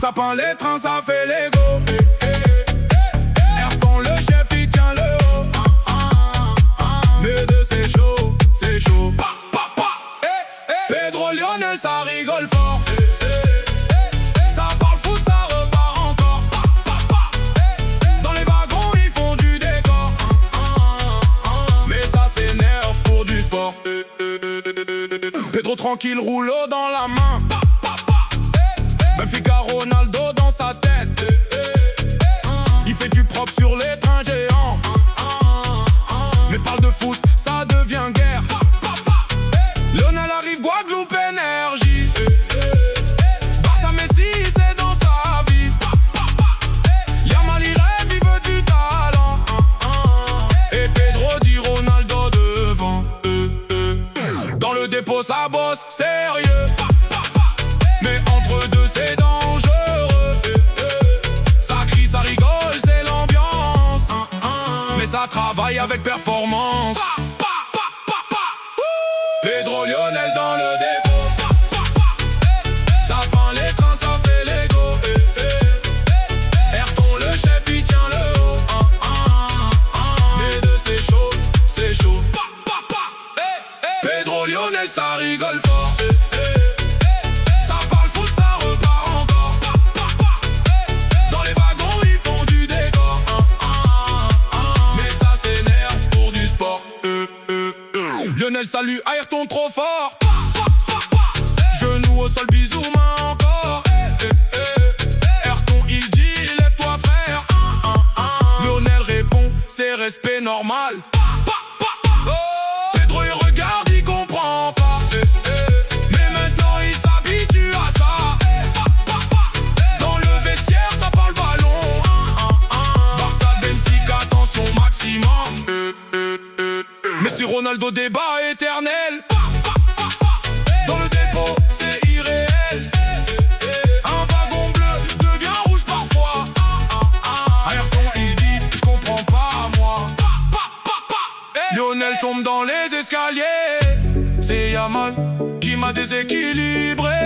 Ça peint les trains, ça fait l'ego. Ayrton le chef, il tient le haut. Mais de c'est chaud, c'est chaud. Pedro Lionel, ça rigole fort. Ça parle foot, ça repart encore. Dans les wagons, ils font du décor. Mais ça s'énerve pour du sport. Pedro tranquille, rouleau dans la main. Benfica Ronaldo dans sa tête. Il fait du propre sur les trains géants. Mais parle de foot, ça devient guerre. Lionel arrive, Guadeloupe énergie. Barça Messi, c'est dans sa vie. Yamal il rêve, il veut du talent. Et Pedro dit Ronaldo devant. Dans le dépôt ça bosse, sérieux. Mais entre deux c'est dangereux. Ça crie, ça rigole, c'est l'ambiance. Mais ça travaille avec performance. Pedro Lionel dans le dépôt. Ça peint les trains, ça fait l'ego. Ayrton le chef, il tient le haut. Mais de c'est chaud, c'est chaud. Pedro Lionel, ça rigole fort. Ça parle foot, ça repart encore. Dans les wagons, ils font du décor. Mais ça s'énerve pour du sport. Lionel salue Ayrton trop fort. Genou au sol, bisous, main encore. Ayrton il dit lève-toi frère. Lionel répond c'est respect normal. Pedro il regarde, il comprend pas. Mais maintenant il s'habitue à ça. Dans le vestiaire ça parle ballon. Barça Benfica attention maximum. Messi Ronaldo débat éternel. Dans le dépôt c'est irréel. Un wagon bleu devient rouge parfois. Ayrton il dit je comprends pas moi. Lionel tombe dans les escaliers. C'est Yamal qui m'a déséquilibré.